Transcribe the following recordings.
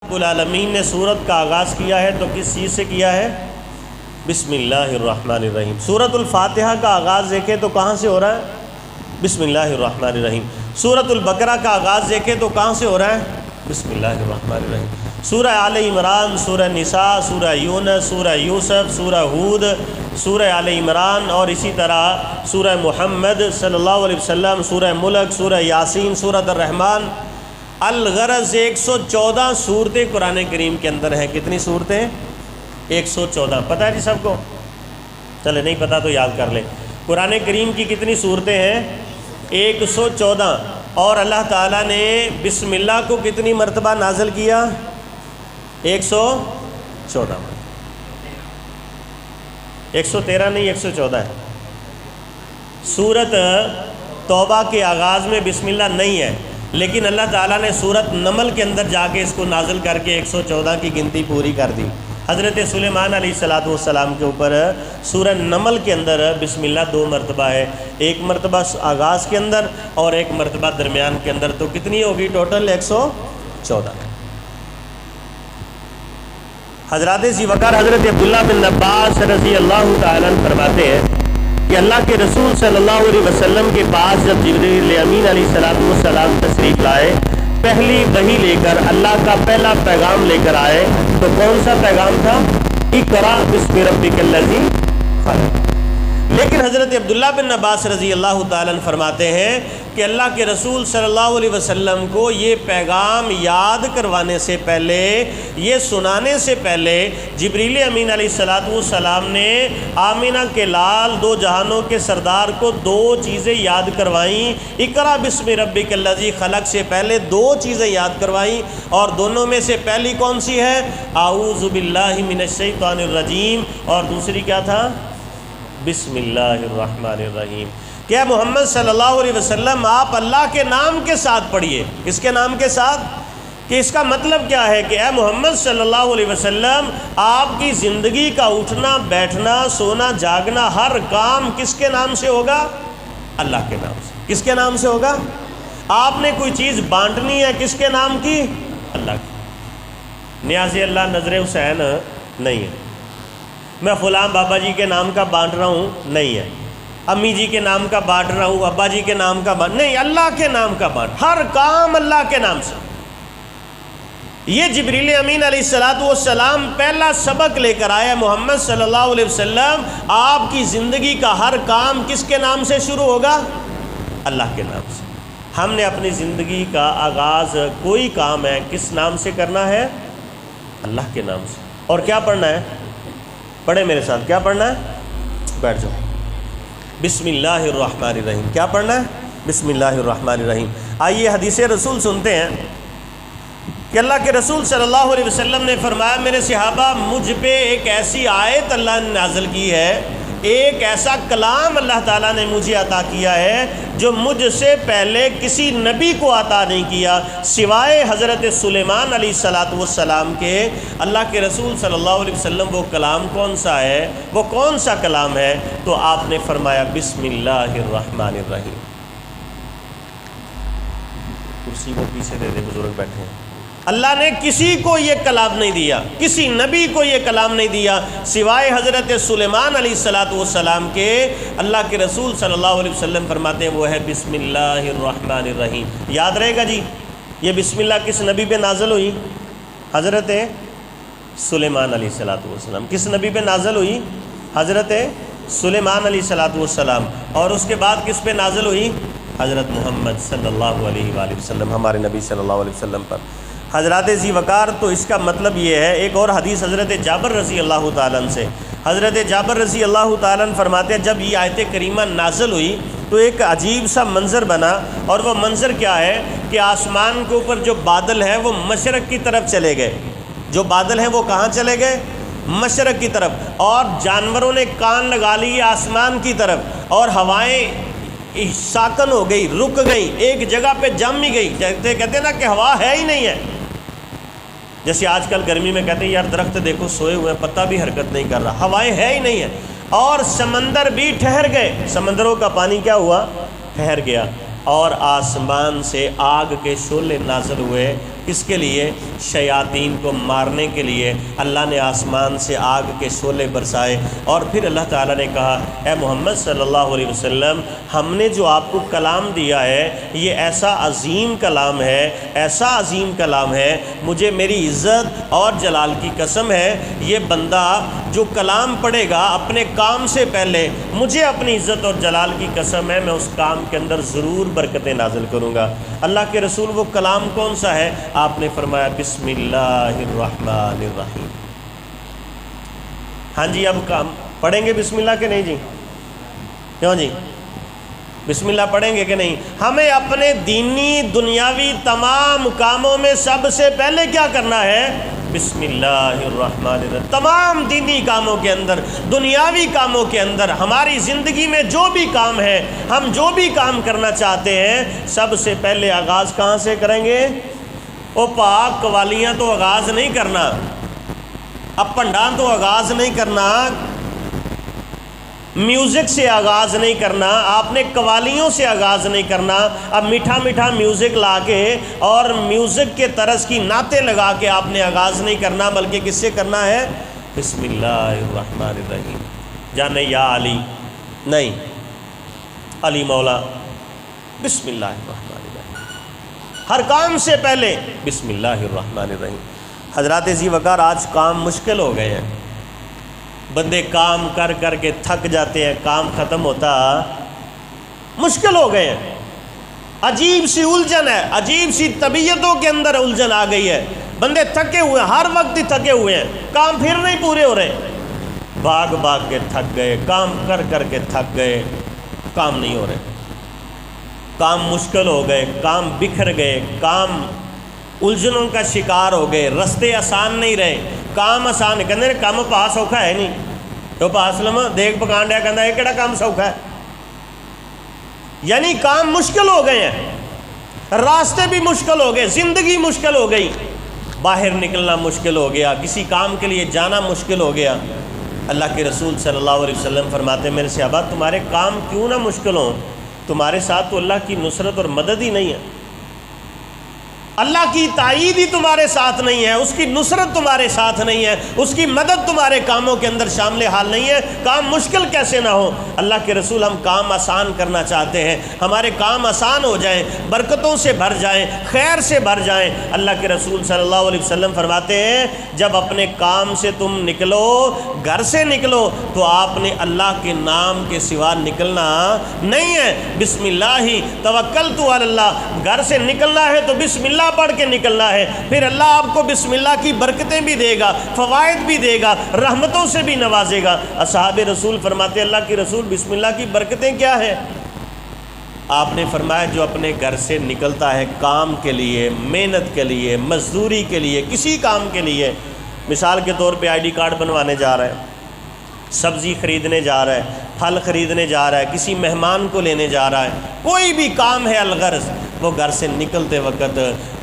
رب العالمین نے سورت کا آغاز کیا ہے تو کس چیز سے کیا ہے؟ بسم اللہ الرحمن الرحیم۔ سورۃ الفاتحہ کا آغاز دیکھیں تو کہاں سے ہو رہا ہے؟ بسم اللہ الرحمن الرحیم۔ سورۃ البقرہ کا آغاز دیکھیں تو کہاں سے ہو رہا ہے؟ بسم اللہ الرحمن الرحیم۔ سورہ آل عمران، سورہ نساء، سورہ یونس، سورہ یوسف، سورہ ہود، سورہ آل عمران اور اسی طرح سورہ محمد صلی اللہ علیہ وسلم، سورہ ملک، سورہ یاسین، سورۃ الرحمن۔ الغرض 114 صورتیں قرآن کریم کے اندر ہیں۔ کتنی صورتیں؟ 114۔ پتہ ہے جی سب کو؟ چلے نہیں پتہ تو یاد کر لیں۔ قرآن کریم کی کتنی صورتیں ہیں؟ 114۔ اور اللہ تعالیٰ نے بسم اللہ کو کتنی مرتبہ نازل کیا؟ 114۔ 113 نہیں، 114 ہے۔ سورت توبہ کے آغاز میں بسم اللہ نہیں ہے، لیکن اللہ تعالیٰ نے سورت نمل کے اندر جا کے اس کو نازل کر کے 114 کی گنتی پوری کر دی۔ حضرت سلیمان علیہ السلام کے اوپر سورہ نمل کے اندر بسم اللہ 2 مرتبہ ہے، ایک مرتبہ آغاز کے اندر اور ایک مرتبہ درمیان کے اندر، تو کتنی ہوگی ٹوٹل؟ 114۔ حضرات ذی وقار حضرت عبداللہ بن عباس رضی اللہ تعالیٰ عنہ فرماتے ہیں کہ اللہ کے رسول صلی اللہ علیہ وسلم کے پاس جب جبریل امین علیہ السلام تشریف لائے، پہلی وحی لے کر اللہ کا پہلا پیغام لے کر آئے، تو کون سا پیغام تھا؟ اقرأ بسم ربک الذی خلق۔ لیکن حضرت عبداللہ بن عباس رضی اللہ تعالیٰ عنہ فرماتے ہیں کہ اللہ کے رسول صلی اللہ علیہ وسلم کو یہ پیغام یاد کروانے سے پہلے، یہ سنانے سے پہلے، جبریل امین علیہ السلام نے آمینہ کے لال، 2 جہانوں کے سردار کو 2 چیزیں یاد کروائیں۔ اقرأ بسم ربک الذی خلق سے پہلے 2 چیزیں یاد کروائیں، اور دونوں میں سے پہلی کون سی ہے؟ اعوذ باللہ من الشیطان الرجیم، اور دوسری کیا تھا؟ بسم اللہ الرحمن الرحیم۔ کیا محمد صلی اللہ علیہ وسلم آپ اللہ کے نام کے ساتھ پڑھیے۔ کس کے نام کے ساتھ؟ کہ اس کا مطلب کیا ہے کہ اے محمد صلی اللہ علیہ وسلم، آپ کی زندگی کا اٹھنا بیٹھنا سونا جاگنا ہر کام کس کے نام سے ہوگا؟ اللہ کے نام سے۔ کس کے نام سے ہوگا؟ آپ نے کوئی چیز بانٹنی ہے کس کے نام کی؟ اللہ کی۔ نیاز اللہ نظر حسین نہیں ہے، میں فلاں بابا جی کے نام کا بانٹ رہا ہوں نہیں ہے، امی جی کے نام کا بانٹ رہا ہوں، ابا جی کے نام کا بانٹ نہیں، اللہ کے نام کا بانٹ، ہر کام اللہ کے نام سے۔ یہ جبریل امین علیہ السلام پہلا سبق لے کر آیا محمد صلی اللہ علیہ وسلم، آپ کی زندگی کا ہر کام کس کے نام سے شروع ہوگا؟ اللہ کے نام سے۔ ہم نے اپنی زندگی کا آغاز کوئی کام ہے کس نام سے کرنا ہے؟ اللہ کے نام سے۔ اور کیا پڑھنا ہے؟ پڑھے میرے ساتھ، کیا پڑھنا ہے؟ بیٹھ جاؤ۔ بسم اللہ الرحمن الرحیم۔ کیا پڑھنا ہے؟ بسم اللہ الرحمن الرحیم۔ آئیے حدیث رسول سنتے ہیں کہ اللہ کے رسول صلی اللہ علیہ وسلم نے فرمایا، میرے صحابہ، مجھ پہ ایک ایسی آیت اللہ نے نازل کی ہے، ایک ایسا کلام اللہ تعالیٰ نے مجھے عطا کیا ہے جو مجھ سے پہلے کسی نبی کو عطا نہیں کیا سوائے حضرت سلیمان علیہ السلام کے۔ اللہ کے رسول صلی اللہ علیہ وسلم وہ کلام کون سا ہے؟ وہ کون سا کلام ہے؟ تو آپ نے فرمایا بسم اللہ الرحمن الرحیم۔ کرسی کو پیچھے دے دے، بزرگ بیٹھے ہیں۔ اللہ نے کسی کو یہ کلام نہیں دیا، کسی نبی کو یہ کلام نہیں دیا سوائے حضرت سلیمان علیہ السلام کے۔ اللہ کے رسول صلی اللہ علیہ وسلم فرماتے ہیں وہ ہے بسم اللہ الرحمن الرحیم۔ یاد رہے گا جی، یہ بسم اللہ کس نبی پہ نازل ہوئی؟ حضرت سلیمان علیہ السلام۔ کس نبی پہ نازل ہوئی؟ حضرت سلیمان علیہ السلام۔ اور اس کے بعد کس پہ نازل ہوئی؟ حضرت محمد صلی اللہ علیہ وآلہ وسلم، ہمارے نبی صلی اللہ علیہ وسلم پر۔ حضرات ذی وقار، تو اس کا مطلب یہ ہے، ایک اور حدیث حضرت جابر رضی اللہ تعالیٰ عنہ سے، حضرت جابر رضی اللہ تعالیٰ عنہ فرماتے ہیں جب یہ آیت کریمہ نازل ہوئی تو ایک عجیب سا منظر بنا، اور وہ منظر کیا ہے کہ آسمان کے اوپر جو بادل ہیں وہ مشرق کی طرف چلے گئے۔ جو بادل ہیں وہ کہاں چلے گئے؟ مشرق کی طرف، اور جانوروں نے کان لگا لی آسمان کی طرف، اور ہوائیں ساکن ہو گئی، رک گئی، ایک جگہ پہ جم ہی گئی۔ کہتے ہیں نا کہ ہوا ہے ہی نہیں ہے، جیسے آج کل گرمی میں کہتے ہیں یار درخت دیکھو سوئے ہوئے ہیں، پتہ بھی حرکت نہیں کر رہا، ہوائیں ہے ہی نہیں ہے، اور سمندر بھی ٹھہر گئے، سمندروں کا پانی کیا ہوا؟ ٹھہر گیا، اور آسمان سے آگ کے شعلے نازل ہوئے کس کے لیے؟ شیاطین کو مارنے کے لیے اللہ نے آسمان سے آگ کے شعلے برسائے، اور پھر اللہ تعالیٰ نے کہا اے محمد صلی اللہ علیہ وسلم، ہم نے جو آپ کو کلام دیا ہے یہ ایسا عظیم کلام ہے، ایسا عظیم کلام ہے، مجھے میری عزت اور جلال کی قسم ہے، یہ بندہ جو کلام پڑھے گا اپنے کام سے پہلے، مجھے اپنی عزت اور جلال کی قسم ہے میں اس کام کے اندر ضرور برکتیں نازل کروں گا۔ اللہ کے رسول وہ کلام کون سا ہے؟ آپ نے فرمایا بسم اللہ الرحمن الرحیم۔ ہاں جی، اب کام پڑھیں گے بسم اللہ کہ نہیں جی؟ کیوں جی؟ بسم اللہ پڑھیں گے کہ نہیں؟ ہمیں اپنے دینی دنیاوی تمام کاموں میں سب سے پہلے کیا کرنا ہے؟ بسم اللہ الرحمن الرحیم۔ تمام دینی کاموں کے اندر، دنیاوی کاموں کے اندر، ہماری زندگی میں جو بھی کام ہے، ہم جو بھی کام کرنا چاہتے ہیں، سب سے پہلے آغاز کہاں سے کریں گے؟ او پاک قوالیاں تو آغاز نہیں کرنا، اب پنڈان تو آغاز نہیں کرنا، میوزک سے آغاز نہیں کرنا، آپ نے قوالیوں سے آغاز نہیں کرنا، اب میٹھا میٹھا میوزک لا کے اور میوزک کے طرز کی نعتیں لگا کے آپ نے آغاز نہیں کرنا، بلکہ کس سے کرنا ہے؟ بسم اللہ الرحمن الرحیم۔ جانے یا علی نہیں، علی مولا، بسم اللہ الرحمن الرحیم، ہر کام سے پہلے بسم اللہ الرحمن الرحیم۔ حضرات ذی وقار آج کام مشکل ہو گئے ہیں، بندے کام کر کر کے تھک جاتے ہیں، کام ختم ہوتا مشکل ہو گئے ہیں، عجیب سی الجھن ہے، عجیب سی طبیعتوں کے اندر الجھن آ گئی ہے، بندے تھکے ہوئے ہیں، ہر وقت ہی تھکے ہوئے ہیں، کام پھر نہیں پورے ہو رہے، بھاگ بھاگ کے تھک گئے، کام کر کر کے تھک گئے، کام نہیں ہو رہے، کام مشکل ہو گئے، کام بکھر گئے، کام الجھنوں کا شکار ہو گئے، رستے آسان نہیں رہے، کام آسان کہتے کام پا سوکھا ہے نہیں، تو پاس لما دیکھ پکان ڈیا کہنا ہے کہڑا کام سوکھا ہے، یعنی کام مشکل ہو گئے ہیں، راستے بھی مشکل ہو گئے، زندگی مشکل ہو گئی، باہر نکلنا مشکل ہو گیا، کسی کام کے لیے جانا مشکل ہو گیا۔ اللہ کے رسول صلی اللہ علیہ وسلم فرماتے ہیں میرے صحابہ تمہارے کام کیوں نہ مشکل ہوں، تمہارے ساتھ تو اللہ کی نصرت اور مدد ہی نہیں ہے، اللہ کی تائید ہی تمہارے ساتھ نہیں ہے، اس کی نصرت تمہارے ساتھ نہیں ہے، اس کی مدد تمہارے کاموں کے اندر شامل حال نہیں ہے، کام مشکل کیسے نہ ہو؟ اللہ کے رسول ہم کام آسان کرنا چاہتے ہیں، ہمارے کام آسان ہو جائیں، برکتوں سے بھر جائیں، خیر سے بھر جائیں۔ اللہ کے رسول صلی اللہ علیہ وسلم فرماتے ہیں جب اپنے کام سے تم نکلو، گھر سے نکلو، تو آپ نے اللہ کے نام کے سوا نکلنا نہیں ہے، بسم اللہ توکلت علی اللہ، گھر سے نکلنا ہے تو بسم اللہ پڑھ کے نکلنا ہے، پھر اللہ آپ کو بسم اللہ کی برکتیں بھی دے گا، فوائد بھی دے گا، رحمتوں سے بھی نوازے گا۔ اصحاب رسول فرماتے اللہ کی رسول بسم اللہ کی برکتیں کیا ہے؟ آپ نے فرمایا جو اپنے گھر سے نکلتا ہے کام کے لیے، محنت کے لیے، مزدوری کے لیے، کسی کام کے لیے، مثال کے طور پہ آئی ڈی کارڈ بنوانے جا رہا ہے، سبزی خریدنے جا رہا ہے، پھل خریدنے جا رہا ہے، کسی مہمان کو لینے جا رہا ہے، کوئی بھی کام ہے الغرض، وہ گھر سے نکلتے وقت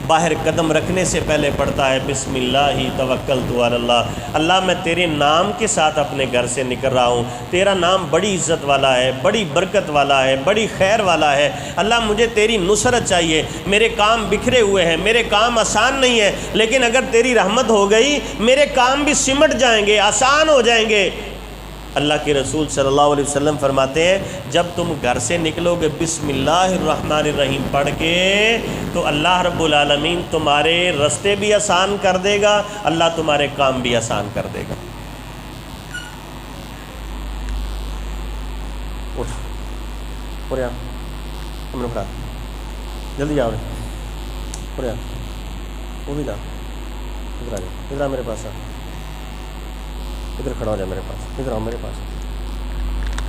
باہر قدم رکھنے سے پہلے پڑھتا ہے بسم اللہ توکلت علی اللہ، اللہ میں تیرے نام کے ساتھ اپنے گھر سے نکل رہا ہوں، تیرا نام بڑی عزت والا ہے، بڑی برکت والا ہے، بڑی خیر والا ہے، اللہ مجھے تیری نصرت چاہیے، میرے کام بکھرے ہوئے ہیں، میرے کام آسان نہیں ہے، لیکن اگر تیری رحمت ہو گئی میرے کام بھی سمٹ جائیں گے، آسان ہو جائیں گے۔ اللہ کے رسول صلی اللہ علیہ وسلم فرماتے ہیں جب تم گھر سے نکلو گے بسم اللہ الرحمن الرحیم پڑھ کے تو اللہ رب العالمین تمہارے رستے بھی آسان کر دے گا، اللہ تمہارے کام بھی آسان کر دے گا۔ اٹھ اور ہم نے پڑھا جلدی جاؤ اور وہ بھی لا ادھر آ جاؤ، ادھر آ میرے پاس، ادھر کھڑا ہو جائے میرے پاس، ادھر آؤ میرے پاس،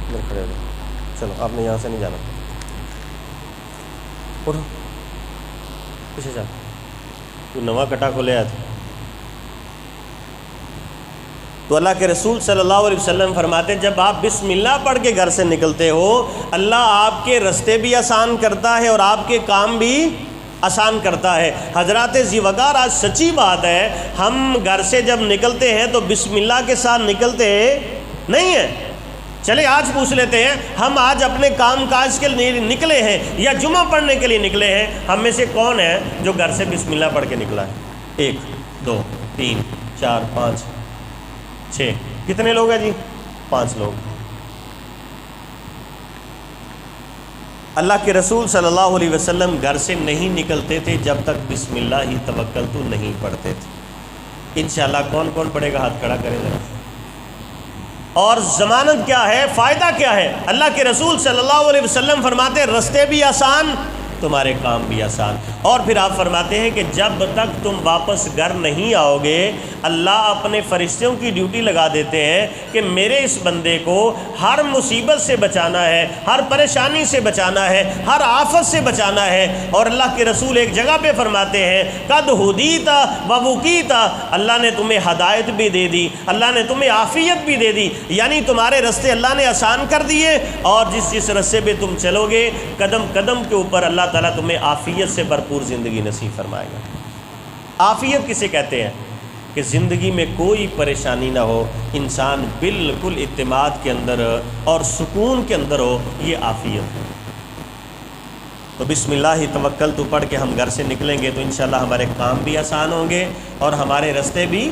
ادھر کھڑے ہو جائے، چلو آپ نے یہاں سے نہیں جانا، اٹھو پیچھے جا، تو نواں کٹا کھولے آیا تھا۔ تو اللہ کے رسول صلی اللہ علیہ وسلم فرماتے ہیں جب آپ بسم اللہ پڑھ کے گھر سے نکلتے ہو اللہ آپ کے رستے بھی آسان کرتا ہے اور آپ کے کام بھی آسان کرتا ہے۔ حضرات ذی وقار آج سچی بات ہے، ہم گھر سے جب نکلتے ہیں تو بسم اللہ کے ساتھ نکلتے نہیں ہیں، چلے آج پوچھ لیتے ہیں، ہم آج اپنے کام کاج کے لیے نکلے ہیں یا جمعہ پڑھنے کے لیے نکلے ہیں، ہم میں سے کون ہے جو گھر سے بسم اللہ پڑھ کے نکلا ہے؟ 1 2 3 4 5 6، کتنے لوگ ہیں جی؟ 5 لوگ۔ اللہ کے رسول صلی اللہ علیہ وسلم گھر سے نہیں نکلتے تھے جب تک بسم اللہ ہی توکلت نہیں پڑھتے تھے۔ انشاءاللہ کون کون پڑھے گا؟ ہاتھ کھڑا کرے ذرا۔ اور ضمانت کیا ہے، فائدہ کیا ہے؟ اللہ کے رسول صلی اللہ علیہ وسلم فرماتے رستے بھی آسان، تمہارے کام بھی آسان۔ اور پھر آپ فرماتے ہیں کہ جب تک تم واپس گھر نہیں آؤ گے، اللہ اپنے فرشتوں کی ڈیوٹی لگا دیتے ہیں کہ میرے اس بندے کو ہر مصیبت سے بچانا ہے، ہر پریشانی سے بچانا ہے، ہر آفت سے بچانا ہے۔ اور اللہ کے رسول ایک جگہ پہ فرماتے ہیں قد ہدیت و وقیت، اللہ نے تمہیں ہدایت بھی دے دی، اللہ نے تمہیں عافیت بھی دے دی، یعنی تمہارے رستے اللہ نے آسان کر دیے، اور جس رستے پہ تم چلو گے قدم قدم کے اوپر اللہ تعالیٰ تمہیں عافیت سے بھرپور زندگی نصیب فرمائے گا۔ عافیت کسے کہتے ہیں؟ کہ زندگی میں کوئی پریشانی نہ ہو، انسان بالکل اعتماد کے اندر اور سکون کے اندر ہو، یہ عافیت ہے۔ تو بسم اللہ توکلت پڑھ کے ہم گھر سے نکلیں گے تو انشاءاللہ ہمارے کام بھی آسان ہوں گے اور ہمارے رستے بھی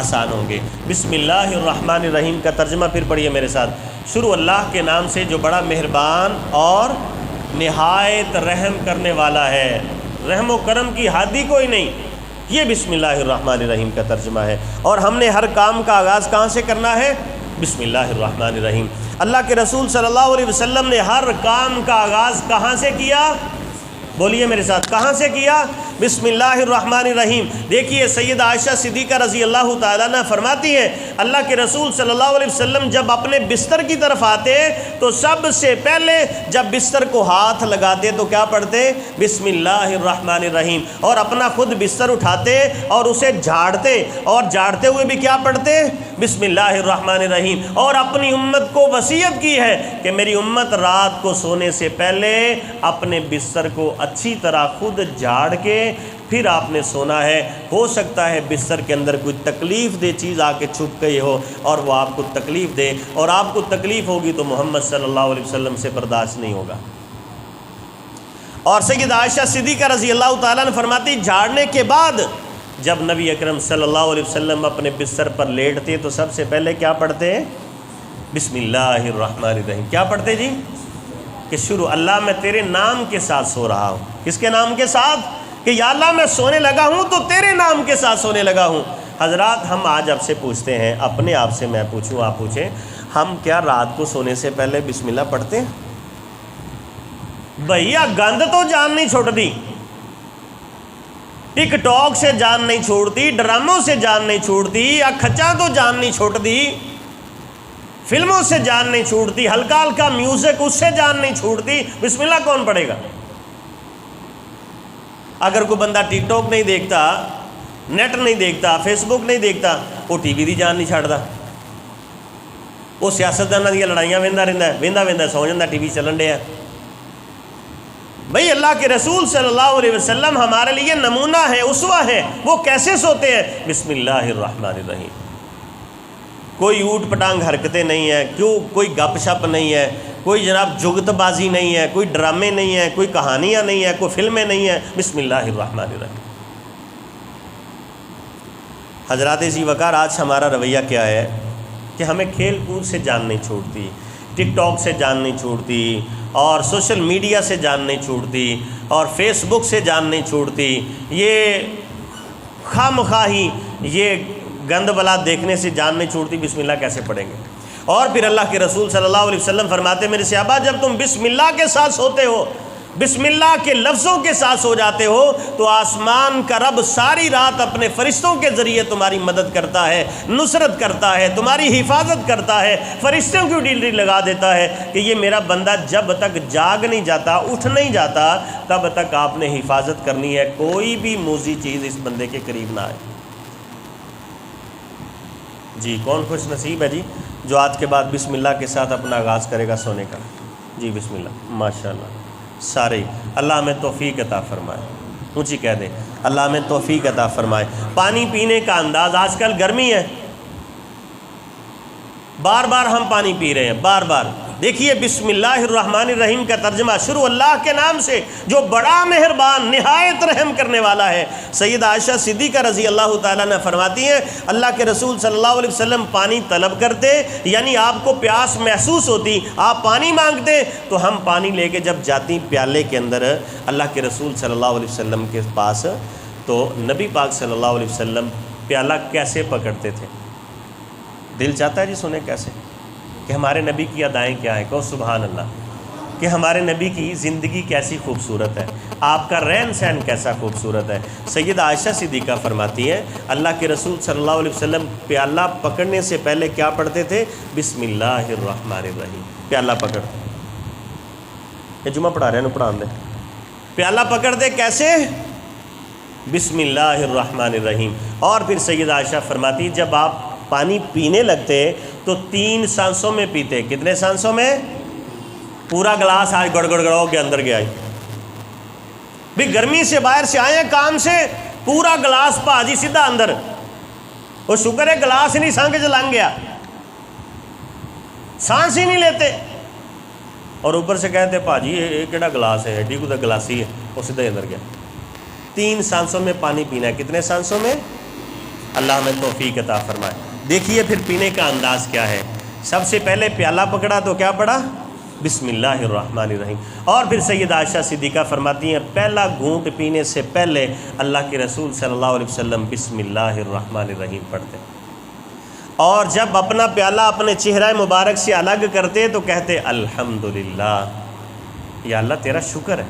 آسان ہوں گے۔ بسم اللہ الرحمن الرحیم کا ترجمہ پھر پڑھیے میرے ساتھ۔ شروع اللہ کے نام سے جو بڑا مہربان اور نہایت رحم کرنے والا ہے، رحم و کرم کی حادی کوئی نہیں، یہ بسم اللہ الرحمن الرحیم کا ترجمہ ہے۔ اور ہم نے ہر کام کا آغاز کہاں سے کرنا ہے؟ بسم اللہ الرحمن الرحیم۔ اللہ کے رسول صلی اللہ علیہ وسلم نے ہر کام کا آغاز کہاں سے کیا؟ بولیے میرے ساتھ، کہاں سے کیا؟ بسم اللہ الرحمن الرحیم۔ دیکھیے سیدہ عائشہ صدیقہ رضی اللہ تعالیٰ عنہ فرماتی ہیں اللہ کے رسول صلی اللہ علیہ وسلم جب اپنے بستر کی طرف آتے تو سب سے پہلے جب بستر کو ہاتھ لگاتے تو کیا پڑھتے؟ بسم اللہ الرحمن الرحیم۔ اور اپنا خود بستر اٹھاتے اور اسے جھاڑتے، اور جھاڑتے ہوئے بھی کیا پڑھتے؟ بسم اللہ الرحمن الرحیم۔ اور اپنی امت کو وصیت کی ہے کہ میری امت رات کو سونے سے پہلے اپنے بستر کو اچھی طرح خود جھاڑ کے پھر آپ نے سونا ہے۔ ہو سکتا ہے بستر کے اندر کوئی تکلیف دہ چیز آ کے چھپ گئی ہو اور وہ آپ کو تکلیف دے، اور آپ کو تکلیف ہوگی تو محمد صلی اللہ علیہ وسلم سے برداشت نہیں ہوگا۔ اور سیدہ عائشہ صدیقہ رضی اللہ تعالیٰ نے فرماتی جھاڑنے کے بعد جب نبی اکرم صلی اللہ علیہ وسلم اپنے بستر پر لیٹتے تو سب سے پہلے کیا پڑھتے ہیں؟ بسم اللہ الرحمن الرحیم۔ کیا پڑھتے جی؟ کہ شروع اللہ میں تیرے نام کے ساتھ سو رہا ہوں۔ کس کے نام کے ساتھ؟ کہ یا اللہ میں سونے لگا ہوں تو تیرے نام کے ساتھ سونے لگا ہوں۔ حضرات ہم آج آپ سے پوچھتے ہیں، اپنے آپ سے میں پوچھوں آپ پوچھیں، ہم کیا رات کو سونے سے پہلے بسم اللہ پڑھتے ہیں؟ بھیا گند تو جان نہیں چھوڑ دی، ٹک ٹاک سے جان نہیں چھوڑتی، ڈراموں سے جان نہیں چھوڑتی، یا کھچا تو جان نہیں چھوڑ دی، فلموں سے جان نہیں چھوڑتی، ہلکا ہلکا میوزک اس سے جان نہیں چھوڑتی، بسم اللہ کون پڑھے گا؟ اگر کوئی بندہ ٹک ٹاک نہیں دیکھتا، نیٹ نہیں دیکھتا، فیس بک نہیں دیکھتا، وہ ٹی وی دی جان نہیں چھاڑتا، وہ سیاستدانوں دی لڑائیاں ویندا رہندا سو جاتا، ٹی وی چلن ڈیا۔ بھئی اللہ کے رسول صلی اللہ علیہ وسلم ہمارے لیے نمونہ ہے، اسوہ ہے، وہ کیسے سوتے ہیں؟ بسم اللہ الرحمن الرحیم۔ کوئی اوٹ پٹانگ حرکتیں نہیں ہیں، کوئی گپ شپ نہیں ہے، کوئی جناب جگت بازی نہیں ہے، کوئی ڈرامے نہیں ہیں، کوئی کہانیاں نہیں ہیں، کوئی فلمیں نہیں ہیں، بسم اللہ الرحمن الرحیم۔ حضرات ذی وقار آج ہمارا رویہ کیا ہے کہ ہمیں کھیل کود سے جان نہیں چھوڑتی، ٹک ٹاک سے جان نہیں چھوڑتی، اور سوشل میڈیا سے جان نہیں چھوڑتی، اور فیس بک سے جان نہیں چھوڑتی، یہ خواہی یہ گند بلا دیکھنے سے جان نہیں چھوڑتی، بسم اللہ کیسے پڑھیں گے؟ اور پھر اللہ کے رسول صلی اللہ علیہ وسلم فرماتے میرے صحابہ جب تم بسم اللہ کے ساتھ سوتے ہو، بسم اللہ کے لفظوں کے ساتھ سو جاتے ہو تو آسمان کا رب ساری رات اپنے فرشتوں کے ذریعے تمہاری مدد کرتا ہے، نصرت کرتا ہے، تمہاری حفاظت کرتا ہے، فرشتوں کی ڈیوٹی لگا دیتا ہے کہ یہ میرا بندہ جب تک جاگ نہیں جاتا، اٹھ نہیں جاتا، تب تک آپ نے حفاظت کرنی ہے، کوئی بھی موذی چیز اس بندے کے قریب نہ آئے۔ جی کون خوش نصیب ہے جی جو آج کے بعد بسم اللہ کے ساتھ اپنا آغاز کرے گا سونے کا؟ جی بسم اللہ، ماشاءاللہ سارے۔ اللہ ہمیں توفیق عطا فرمائے، اونچی کہہ دیں اللہ ہمیں توفیق عطا فرمائے۔ پانی پینے کا انداز، آج کل گرمی ہے، بار بار ہم پانی پی رہے ہیں، بار بار۔ دیکھیے بسم اللہ الرحمن الرحیم کا ترجمہ، شروع اللہ کے نام سے جو بڑا مہربان نہایت رحم کرنے والا ہے۔ سیدہ عائشہ صدیقہ رضی اللہ تعالیٰ عنہ فرماتی ہیں اللہ کے رسول صلی اللہ علیہ وسلم پانی طلب کرتے، یعنی آپ کو پیاس محسوس ہوتی، آپ پانی مانگتے تو ہم پانی لے کے جب جاتی پیالے کے اندر اللہ کے رسول صلی اللہ علیہ وسلم کے پاس، تو نبی پاک صلی اللہ علیہ وسلم پیالہ کیسے پکڑتے تھے؟ دل چاہتا ہے جی سنیں کیسے، کہ ہمارے نبی کی ادائیں کیا ہیں، کہو سبحان اللہ، کہ ہمارے نبی کی زندگی کیسی خوبصورت ہے، آپ کا رہن سہن کیسا خوبصورت ہے۔ سیدہ عائشہ صدیقہ فرماتی ہیں اللہ کے رسول صلی اللہ علیہ وسلم پیالہ پکڑنے سے پہلے کیا پڑھتے تھے؟ بسم اللہ الرحمن الرحیم۔ پیالہ پکڑ، یہ جمعہ پڑھا رہے ہیں پڑھا دیں، پیالہ پکڑ دے کیسے؟ بسم اللہ الرحمن الرحیم۔ اور پھر سیدہ عائشہ فرماتی جب آپ پانی پینے لگتے تو 3 سانسوں میں پیتے۔ کتنے سانسوں میں؟ پورا گلاس آج گڑ گڑ گڑ کے اندر گیا بھی، گرمی سے باہر سے آئے کام سے، پورا گلاس پاجی سیدھا اندر، وہ شکر ہے گلاس ہی نہیں سانگ چ لنگ گیا، سانس ہی نہیں لیتے، اور اوپر سے کہتے پاجی یہ کیڑا گلاس ہے، ایڈی کو تو گلاسی ہے، وہ سیدھا اندر گیا۔ 3 سانسوں میں پانی پینا ہے۔ کتنے سانسوں میں؟ اللہ ہمیں توفیق عطا فرمائے۔ دیکھیے پھر پینے کا انداز کیا ہے۔ سب سے پہلے پیالہ پکڑا تو کیا پڑھا؟ بسم اللہ الرحمن الرحیم۔ اور پھر سیدہ عائشہ صدیقہ فرماتی ہیں پہلا گھونٹ پینے سے پہلے اللہ کے رسول صلی اللہ علیہ وسلم بسم اللہ الرحمن الرحیم پڑھتے، اور جب اپنا پیالہ اپنے چہرہ مبارک سے الگ کرتے تو کہتے الحمدللہ، یا اللہ تیرا شکر ہے۔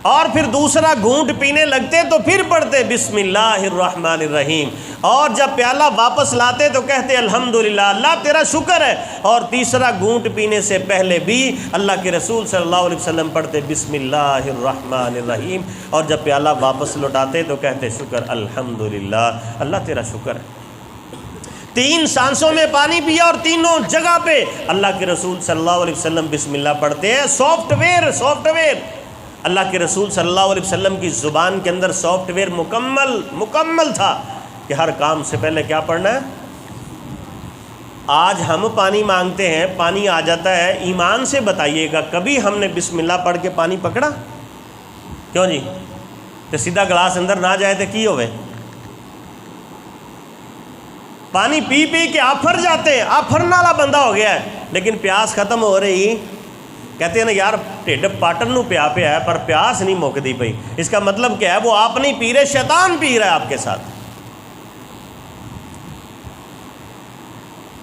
اور پھر دوسرا گھونٹ پینے لگتے تو پھر پڑھتے بسم اللہ الرحمن الرحیم، اور جب پیالہ واپس لاتے تو کہتے الحمدللہ، اللہ تیرا شکر ہے۔ اور تیسرا گھونٹ پینے سے پہلے بھی اللہ کے رسول صلی اللہ علیہ وسلم پڑھتے بسم اللہ الرحمن الرحیم، اور جب پیالہ واپس لوٹاتے تو کہتے شکر الحمدللہ، اللہ تیرا شکر ہے۔ 3 سانسوں میں پانی پیا اور تینوں جگہ پہ اللہ کے رسول صلی اللہ علیہ وسلم بسم اللہ پڑھتے ہیں۔ سافٹ ویئر اللہ کے رسول صلی اللہ علیہ وسلم کی زبان کے اندر سافٹ ویئر مکمل تھا کہ ہر کام سے پہلے کیا پڑھنا ہے۔ آج ہم پانی مانگتے ہیں، پانی آ جاتا ہے، ایمان سے بتائیے گا کبھی ہم نے بسم اللہ پڑھ کے پانی پکڑا؟ کیوں جی؟ تو سیدھا گلاس اندر نہ جائے تو کی ہوئے؟ پانی پی پی کے آفر جاتے ہیں، آفرن والا بندہ ہو گیا ہے، لیکن پیاس ختم ہو رہی، کہتے ہیں نا یار ٹھڈ پاٹن نو پیا ہے پر پیاس نہیں مکتی پئی۔ اس کا مطلب کیا ہے؟ وہ آپ نہیں پی رہے، شیطان پی رہا ہے آپ کے ساتھ۔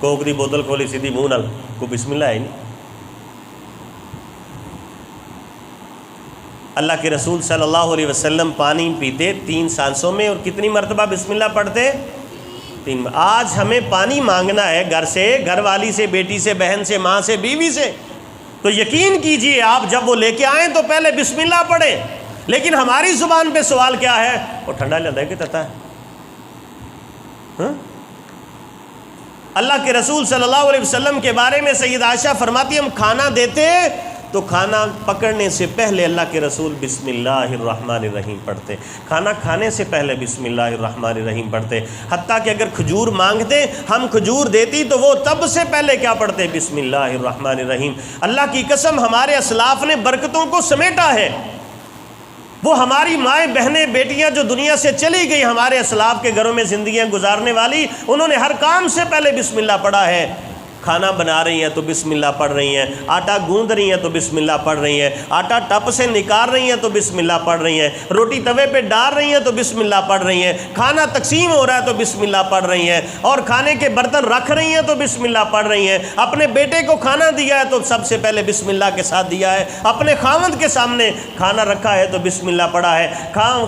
کوک دی بوتل کھولی سیدھی منہ نال، کو بسم اللہ ہے نہیں۔ اللہ کے رسول صلی اللہ علیہ وسلم پانی پیتے 3 سانسوں میں، اور کتنی مرتبہ بسم اللہ پڑھتے؟ 3۔ آج ہمیں پانی مانگنا ہے گھر سے، گھر والی سے، بیٹی سے، بہن سے، ماں سے، بیوی سے، تو یقین کیجئے آپ جب وہ لے کے آئیں تو پہلے بسم اللہ پڑھیں، لیکن ہماری زبان پہ سوال کیا ہے؟ وہ ٹھنڈا لیتا ہے کہ تتا ہے؟ اللہ کے رسول صلی اللہ علیہ وسلم کے بارے میں سیدہ عائشہ فرماتی ہم کھانا دیتے تو کھانا پکڑنے سے پہلے اللہ کے رسول بسم اللہ الرحمن الرحیم پڑھتے، کھانا کھانے سے پہلے بسم اللہ الرحمن الرحیم پڑھتے، حتیٰ کہ اگر کھجور مانگتے ہم کھجور دیتی تو وہ تب سے پہلے کیا پڑھتے؟ بسم اللہ الرحمن الرحیم۔ اللہ کی قسم ہمارے اسلاف نے برکتوں کو سمیٹا ہے، وہ ہماری مائیں بہنیں بیٹیاں جو دنیا سے چلی گئی ہمارے اسلاف کے گھروں میں زندگیاں گزارنے والی، انہوں نے ہر کام سے پہلے بسم اللہ پڑھا ہے۔ کھانا بنا رہی ہیں تو بسم اللہ پڑھ رہی ہیں، آٹا گوندھ رہی ہیں تو بسم اللہ پڑھ رہی ہیں، آٹا ٹپ سے نکال رہی ہیں تو بسم اللہ پڑھ رہی ہیں، روٹی توے پہ ڈال رہی ہیں تو بسم اللہ پڑھ رہی ہیں، کھانا تقسیم ہو رہا ہے تو بسم اللہ پڑھ رہی ہیں، اور کھانے کے برتن رکھ رہی ہیں تو بسم اللہ پڑھ رہی ہیں، اپنے بیٹے کو کھانا دیا ہے تو سب سے پہلے بسم اللہ کے ساتھ دیا ہے، اپنے خاوند کے سامنے کھانا رکھا ہے تو بسم اللہ پڑھا ہے،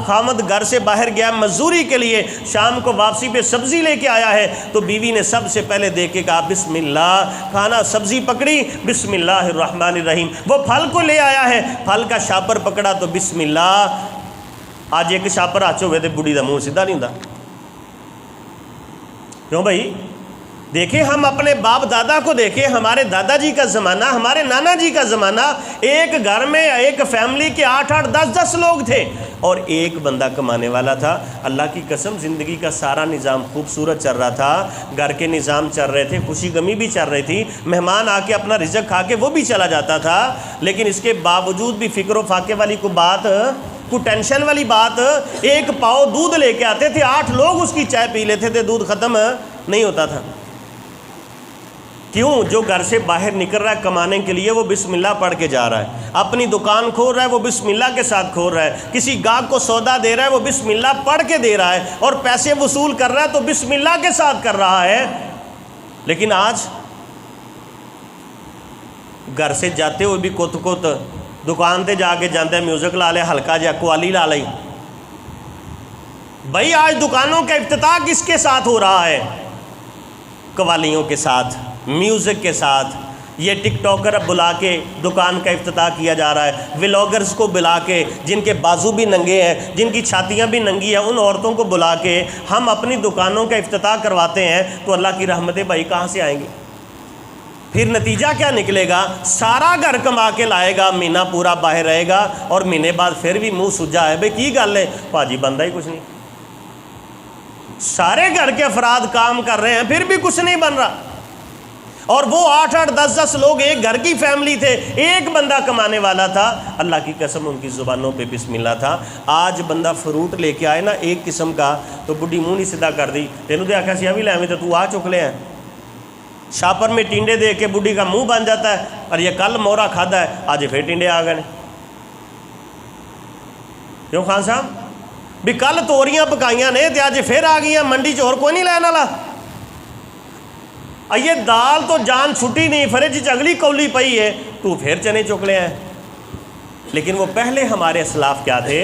خاوند گھر سے باہر گیا مزدوری کے لیے، شام کو واپسی پہ سبزی لے کے آیا ہے تو بیوی نے سب سے پہلے دیکھ کے کہا بسم اللہ، کھانا سبزی پکڑی بسم اللہ الرحمن الرحیم، وہ پھل کو لے آیا ہے، پھل کا شاپر پکڑا تو بسم اللہ۔ آج ایک شاپر آچو ہوئے تو بڑی دا منہ سیدھا نہیں ہوندا، کیوں بھائی؟ دیکھیں ہم اپنے باپ دادا کو دیکھیں، ہمارے دادا جی کا زمانہ، ہمارے نانا جی کا زمانہ، ایک گھر میں ایک فیملی کے 8-8 10-10 لوگ تھے اور ایک بندہ کمانے والا تھا۔ اللہ کی قسم زندگی کا سارا نظام خوبصورت چل رہا تھا، گھر کے نظام چل رہے تھے، خوشی غمی بھی چل رہی تھی، مہمان آ کے اپنا رزق کھا کے وہ بھی چلا جاتا تھا، لیکن اس کے باوجود بھی فکر و فاقے والی کوئی ٹینشن والی بات، ایک پاؤ دودھ لے کے آتے تھے، 8 لوگ اس کی چائے پی لیتے تھے، دودھ ختم نہیں ہوتا تھا۔ کیوں؟ جو گھر سے باہر نکل رہا ہے کمانے کے لیے وہ بسم اللہ پڑھ کے جا رہا ہے، اپنی دکان کھول رہا ہے وہ بسم اللہ کے ساتھ کھول رہا ہے، کسی گاہک کو سودا دے رہا ہے وہ بسم اللہ پڑھ کے دے رہا ہے، اور پیسے وصول کر رہا ہے تو بسم اللہ کے ساتھ کر رہا ہے۔ لیکن آج گھر سے جاتے ہوئے بھی کت دکان تے جا کے جانتے ہیں میوزک لا لے، ہلکا جا قوالی لا لئی۔ بھائی آج دکانوں کا افتتاح کس کے ساتھ ہو رہا ہے؟ قوالیوں کے ساتھ، میوزک کے ساتھ۔ یہ ٹک ٹاکر اب بلا کے دکان کا افتتاح کیا جا رہا ہے، ولاگرز کو بلا کے، جن کے بازو بھی ننگے ہیں، جن کی چھاتیاں بھی ننگی ہیں، ان عورتوں کو بلا کے ہم اپنی دکانوں کا افتتاح کرواتے ہیں، تو اللہ کی رحمتیں بھائی کہاں سے آئیں گی؟ پھر نتیجہ کیا نکلے گا؟ سارا گھر کما کے لائے گا، مہینہ پورا باہر رہے گا، اور مہینے بعد پھر بھی منہ سجا ہے، بھائی کی گل ہے پاجی بندہ ہی کچھ نہیں۔ سارے گھر کے افراد کام کر رہے ہیں پھر بھی کچھ نہیں بن رہا، اور وہ 8-8 10-10 لوگ ایک گھر کی فیملی تھے، ایک بندہ کمانے والا تھا، اللہ کی قسم ان کی زبانوں پہ بسم اللہ تھا۔ آج بندہ فروٹ لے کے آئے نا ایک قسم کا، تو بڈھی منہ نہیں سیدھا کر دی، تینوں دے آکھا سی ابھی لے میں تو آ چک لے ہیں، شاپر میں ٹینڈے دے کے بڈھی کا منہ بن جاتا ہے، اور یہ کل مورا کھادا ہے آج پھر ٹینڈے آ گئے۔ کیوں خان صاحب؟ بھی کل توریاں پکائیاں نے تے آج پھر آ گئی ہیں، منڈی چ اور کوئی نہیں لینا والا۔ یہ دال تو جان چھٹی نہیں، فریج چ اگلی کولی پئی ہے تو پھر چنے چک لے ہیں۔ لیکن وہ پہلے ہمارے اسلاف کیا تھے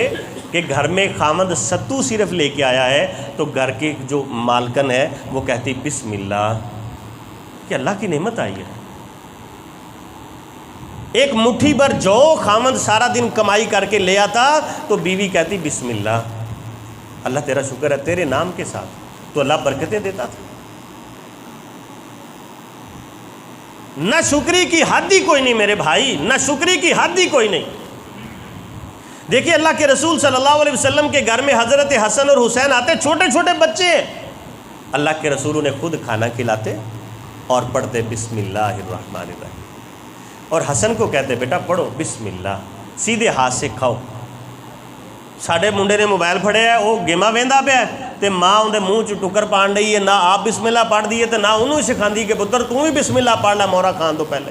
کہ گھر میں خامد ستو صرف لے کے آیا ہے تو گھر کے جو مالکن ہے وہ کہتی بسم اللہ، کہ اللہ کی نعمت آئی ہے۔ ایک مٹھی بھر جو خامد سارا دن کمائی کر کے لے آتا تو بیوی کہتی بسم اللہ، اللہ تیرا شکر ہے تیرے نام کے ساتھ، تو اللہ برکتیں دیتا تھا۔ نہ شکری کی حد ہی کوئی نہیں میرے بھائی، نہ شکری کی حد ہی کوئی نہیں۔ دیکھیے اللہ کے رسول صلی اللہ علیہ وسلم کے گھر میں حضرت حسن اور حسین آتے، چھوٹے چھوٹے بچے ہیں، اللہ کے رسول انہیں خود کھانا کھلاتے اور پڑھتے بسم اللہ الرحمن الرحیم، اور حسن کو کہتے بیٹا پڑھو بسم اللہ، سیدھے ہاتھ سے کھاؤ۔ ساڈے منڈے نے موبائل پھڑے ہے، وہ گیما ویندا پیا تے ماں اندر منہ چ ٹکر پان رہی ہے، نہ آپ بسم اللہ پڑھ دیے تے نہ انہوں سکھاندی کہ پتر تو بھی بسم اللہ پڑھ لا مورا کھان تو پہلے۔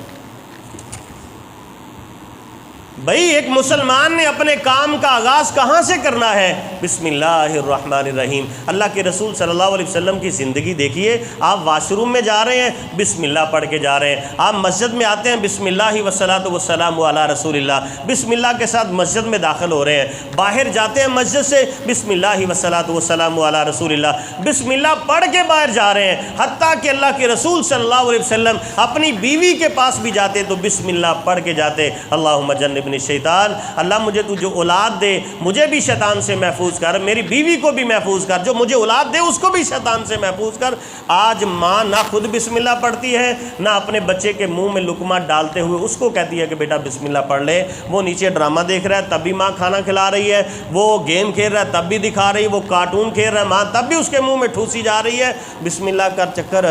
بھائی ایک مسلمان نے اپنے کام کا آغاز کہاں سے کرنا ہے؟ بسم اللہ الرحمن الرحیم۔ اللہ کے رسول صلی اللہ علیہ وسلم کی زندگی دیکھیے، آپ واش روم میں جا رہے ہیں بسم اللہ پڑھ کے جا رہے ہیں، آپ مسجد میں آتے ہیں بسم اللہ والصلاۃ والسلام علی رسول اللہ، بسم اللہ کے ساتھ مسجد میں داخل ہو رہے ہیں، باہر جاتے ہیں مسجد سے بسم اللہ والصلاۃ والسلام علی رسول اللہ، بسم اللہ پڑھ کے باہر جا رہے ہیں، حتیٰ کہ اللہ کے رسول صلی اللہ علیہ وسلم اپنی بیوی کے پاس بھی جاتے تو بسم اللہ پڑھ کے جاتے، اللہم جنبنی شیطان، اللہ مجھے تو جو اولاد دے مجھے بھی شیطان سے محفوظ کر، میری بیوی کو بھی محفوظ کر، جو مجھے اولاد دے اس کو بھی شیطان سے محفوظ کر۔ آج ماں نہ خود بسم اللہ پڑھتی ہے، نہ اپنے بچے کے منہ میں لقمہ ڈالتے ہوئے اس کو کہتی ہے کہ بیٹا بسم اللہ پڑھ لے۔ وہ نیچے ڈرامہ دیکھ رہا ہے تب بھی ماں کھانا کھلا رہی ہے، وہ گیم کھیل رہا ہے تب بھی دکھا رہی ہے، وہ کارٹون کھیل رہا ہے ماں تب بھی اس کے منہ میں ٹھوسی جا رہی ہے، بسم اللہ کا چکر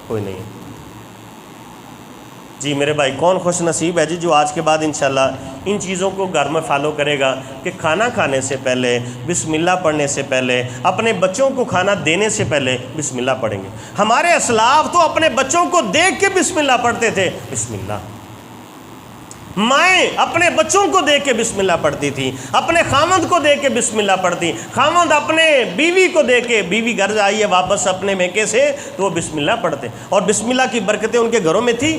کوئی نہیں۔ جی میرے بھائی کون خوش نصیب ہے جو آج کے بعد انشاءاللہ ان چیزوں کو گھر میں فالو کرے گا کہ کھانا کھانے سے پہلے بسم اللہ پڑھنے سے پہلے، اپنے بچوں کو کھانا دینے سے پہلے بسم اللہ پڑھیں گے۔ ہمارے اسلاف تو اپنے بچوں کو دیکھ کے بسم اللہ پڑھتے تھے، بسم اللہ۔ مائیں اپنے بچوں کو دیکھ کے بسم اللہ پڑھتی تھی، اپنے خامند کو دیکھ کے بسم اللہ پڑھتی، خامند اپنے بیوی کو دیکھ کے، بیوی گھر آئی ہے واپس اپنے میکے سے تو وہ بسم اللہ پڑھتے، اور بسم اللہ کی برکتیں ان کے گھروں میں تھی۔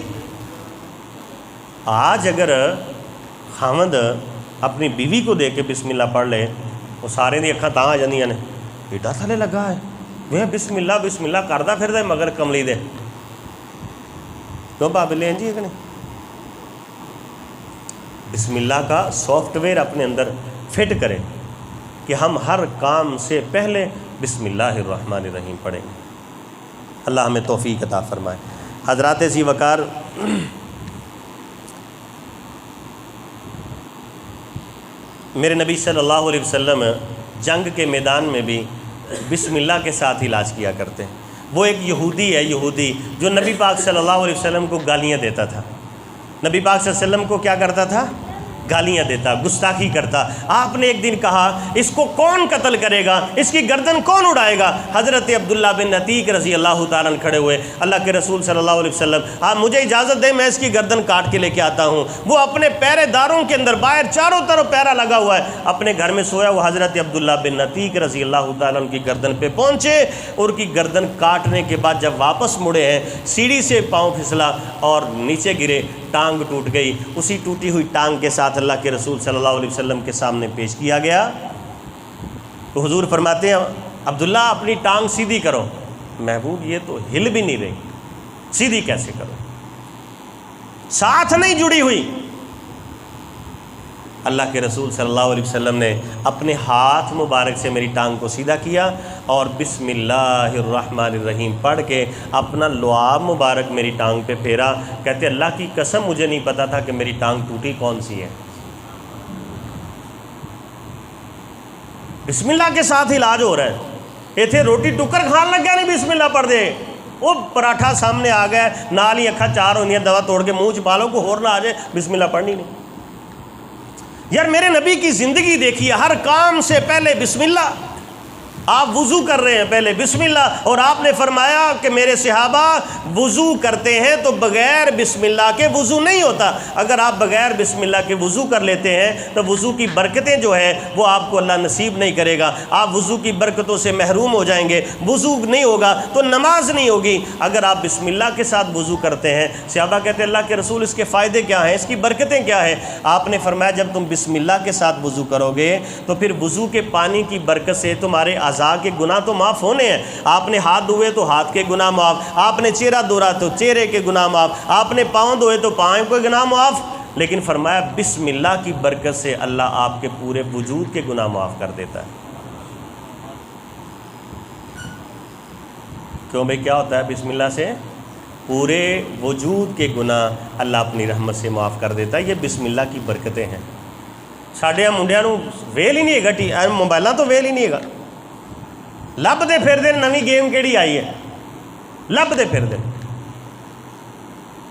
آج اگر خامد اپنی بیوی کو دیکھ کے بسم اللہ پڑھ لے وہ سارے دی اکھاں تاں آ جاندیاں نے، بیٹا تھلے لگا ہے وہ بسم اللہ کردا پھر دے مگر کملی دے، کیوں بابلے ہیں جی ایک نہیں؟ بسم اللہ کا سافٹ ویئر اپنے اندر فٹ کرے کہ ہم ہر کام سے پہلے بسم اللہ الرحمن الرحیم پڑھیں گے۔ اللہ ہمیں توفیق عطا فرمائے۔ حضرات ذی وقار، میرے نبی صلی اللہ علیہ وسلم جنگ کے میدان میں بھی بسم اللہ کے ساتھ علاج کیا کرتے ہیں۔ وہ ایک یہودی ہے، یہودی جو نبی پاک صلی اللہ علیہ وسلم کو گالیاں دیتا تھا، نبی پاک صلی اللہ علیہ وسلم کو کیا کرتا تھا؟ گالیاں دیتا، گستاخی کرتا۔ آپ نے ایک دن کہا اس کو کون قتل کرے گا، اس کی گردن کون اڑائے گا؟ حضرت عبداللہ بن عتیق رضی اللہ تعالیٰ عنہ کھڑے ہوئے، اللہ کے رسول صلی اللہ علیہ وسلم آپ مجھے اجازت دیں میں اس کی گردن کاٹ کے لے کے آتا ہوں۔ وہ اپنے پہرے داروں کے اندر باہر چاروں طرف پہرا لگا ہوا ہے، اپنے گھر میں سویا وہ حضرت عبداللہ بن عتیق رضی اللہ تعالیٰ عنہ کی گردن پہ پہنچے، اور کی گردن کاٹنے کے بعد جب واپس مڑے ہیں سیڑھی سے پاؤں پھسلا اور نیچے گرے، ٹانگ ٹوٹ گئی۔ اسی ٹوٹی ہوئی ٹانگ کے ساتھ اللہ کے رسول صلی اللہ علیہ وسلم کے سامنے پیش کیا گیا۔ تو حضور فرماتے ہیں عبداللہ اپنی ٹانگ سیدھی کرو۔ محبوب یہ تو ہل بھی نہیں رہی، سیدھی کیسے کرو؟ ساتھ نہیں جڑی ہوئی۔ اللہ کے رسول صلی اللہ علیہ وسلم نے اپنے ہاتھ مبارک سے میری ٹانگ کو سیدھا کیا اور بسم اللہ الرحمن الرحیم پڑھ کے اپنا لعاب مبارک میری ٹانگ پہ پھیرا۔ کہتے اللہ کی قسم مجھے نہیں پتا تھا کہ میری ٹانگ ٹوٹی کون سی ہے۔ بسم اللہ کے ساتھ علاج ہو رہا ہے۔ ایتھے روٹی ٹکر کھان لگ گیا نہیں بسم اللہ پڑھ دے، وہ پراٹھا سامنے آ گیا، نال ہی اکھا چار ہونی ہے، دوا توڑ کے منہ چھپا لو، کو ہور نہ آ جائے، بسم اللہ پڑھنی نہیں۔ یار میرے نبی کی زندگی دیکھیے، ہر کام سے پہلے بسم اللہ۔ آپ وضو کر رہے ہیں پہلے بسم اللہ، اور آپ نے فرمایا کہ میرے صحابہ وضو کرتے ہیں تو بغیر بسم اللہ کے وضو نہیں ہوتا۔ اگر آپ بغیر بسم اللہ کے وضو کر لیتے ہیں تو وضو کی برکتیں جو ہے وہ آپ کو اللہ نصیب نہیں کرے گا، آپ وضو کی برکتوں سے محروم ہو جائیں گے۔ وضو نہیں ہوگا تو نماز نہیں ہوگی۔ اگر آپ بسم اللہ کے ساتھ وضو کرتے ہیں، صحابہ کہتے ہیں اللہ کے رسول اس کے فائدے کیا ہیں، اس کی برکتیں کیا ہیں؟ آپ نے فرمایا جب تم بسم اللہ کے ساتھ وضو کرو گے تو پھر وضو کے پانی کی برکت سے تمہارے اعضاء کے گناہ تو معاف ہونے ہیں۔ آپ نے ہاتھ دھوئے تو ہاتھ کے گناہ معاف، آپ نے چہرہ دھویا تو چہرے کے گناہ معاف، آپ نے پاؤں دھوئے تو پاؤں کے گناہ معاف۔ لیکن فرمایا بسم اللہ کی برکت سے اللہ آپ کے پورے وجود کے گناہ معاف کر دیتا ہے۔ کیوں بھئی کیا ہوتا ہے؟ بسم اللہ سے پورے وجود کے گناہ اللہ اپنی رحمت سے معاف کر دیتا ہے۔ یہ بسم اللہ کی برکتیں ہیں۔ ساڈے منڈیاں نوں ویل ہی نہیں ہے گٹی، موبائلاں تو ویل ہی نہیں ہے گا۔ لب دے پھر دے نوی گیم کیڑی آئی ہے، لب دے پھر دے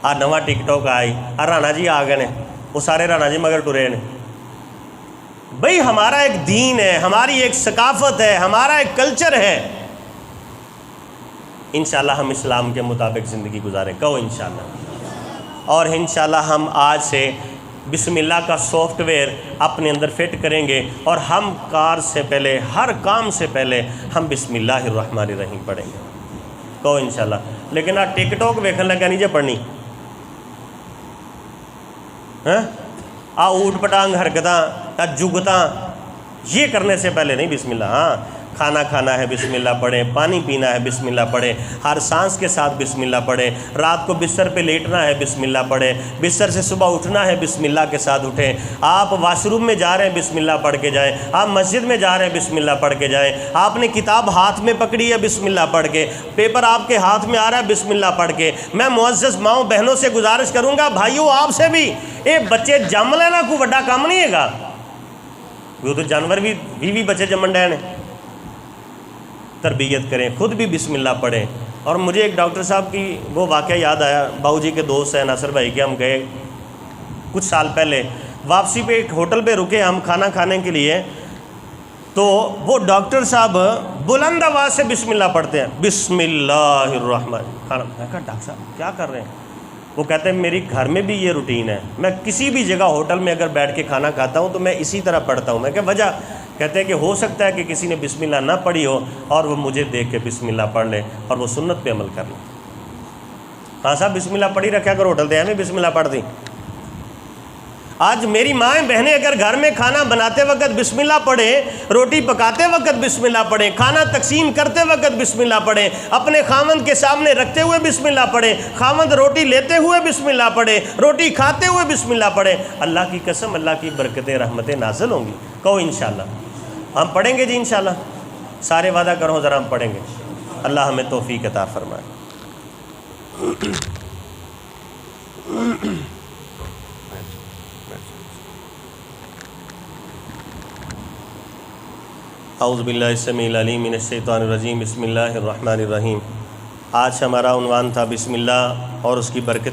آ نواں ٹک ٹاک آئی، آ رانا جی آ گئے نے، وہ سارے رانا جی مگر ٹرے نے۔ بھئی ہمارا ایک دین ہے، ہماری ایک ثقافت ہے، ہمارا ایک کلچر ہے۔ انشاءاللہ ہم اسلام کے مطابق زندگی گزاریں، کہو انشاءاللہ۔ اور انشاءاللہ ہم آج سے بسم اللہ کا سافٹ ویئر اپنے اندر فٹ کریں گے، اور ہم کار سے پہلے، ہر کام سے پہلے ہم بسم اللہ الرحمن الرحیم پڑھیں گے، کہو انشاءاللہ۔ لیکن آ ٹک ٹاک ویکھن لگا نہیں جے پڑھنی، آ اوٹ پٹانگ حرکتاں، آ جگتاں، یہ کرنے سے پہلے نہیں بسم اللہ۔ ہاں کھانا کھانا ہے بسم اللہ پڑھیں، پانی پینا ہے بسم اللہ پڑھیں، ہر سانس کے ساتھ بسم اللہ پڑھیں، رات کو بستر پہ لیٹنا ہے بسم اللہ پڑھیں، بستر سے صبح اٹھنا ہے بسم اللہ کے ساتھ اٹھیں، آپ واش روم میں جا رہے ہیں بسم اللہ پڑھ کے جائیں، آپ مسجد میں جا رہے ہیں بسم اللہ پڑھ کے جائیں، آپ نے کتاب ہاتھ میں پکڑی ہے بسم اللہ پڑھ کے، پیپر آپ کے ہاتھ میں آ رہا ہے بسم اللہ پڑھ کے۔ میں معزز ماؤں بہنوں سے گزارش کروں گا، بھائیوں آپ سے بھی، اے بچے جم لینا کوئی بڑا کام نہیں ہے گا، وہ تو جانور بھی بچے جمن ڈے نے۔ تربیت کریں، خود بھی بسم اللہ پڑھیں۔ اور مجھے ایک ڈاکٹر صاحب کی وہ واقعہ یاد آیا، باؤ جی کے دوست ہیں ناصر بھائی کے، ہم گئے کچھ سال پہلے، واپسی پہ ایک ہوٹل پہ رکے ہم کھانا کھانے کے لیے، تو وہ ڈاکٹر صاحب بلند آواز سے بسم اللہ پڑھتے ہیں، بسم اللہ الرحمن۔ کھانا میں کہا ڈاکٹر صاحب کیا کر رہے ہیں؟ وہ کہتے ہیں میری گھر میں بھی یہ روٹین ہے، میں کسی بھی جگہ ہوٹل میں اگر بیٹھ کے کھانا کھاتا ہوں تو میں اسی طرح پڑھتا ہوں۔ میں کہ وجہ؟ کہتے ہیں کہ ہو سکتا ہے کہ کسی نے بسم اللہ نہ پڑھی ہو اور وہ مجھے دیکھ کے بسم اللہ پڑھ لے اور وہ سنت پہ عمل کر لے۔ ہاں صاحب بسم اللہ پڑھی رکھا کر ہوٹل دے ہمیں بسم اللہ پڑھ دی۔ آج میری مائیں بہنیں اگر گھر میں کھانا بناتے وقت بسم اللہ پڑھیں، روٹی پکاتے وقت بسم اللہ پڑھیں، کھانا تقسیم کرتے وقت بسم اللہ پڑھیں، اپنے خاوند کے سامنے رکھتے ہوئے بسم اللہ پڑھیں، خاوند روٹی لیتے ہوئے بسم اللہ پڑھیں، روٹی کھاتے ہوئے بسم اللہ پڑھیں، اللہ کی قسم اللہ کی برکتیں رحمتیں نازل ہوں گی، کہو انشاءاللہ۔ ہم پڑھیں گے جی انشاءاللہ، سارے وعدہ کرو ذرا ہم پڑھیں گے، اللہ ہمیں توفیق عطا فرمائے۔ اعوذ باللہ السمیع العلیم من الشیطان الرجیم، بسم اللہ الرحمن الرحیم۔ آج ہمارا عنوان تھا بسم اللہ اور اس کی برکت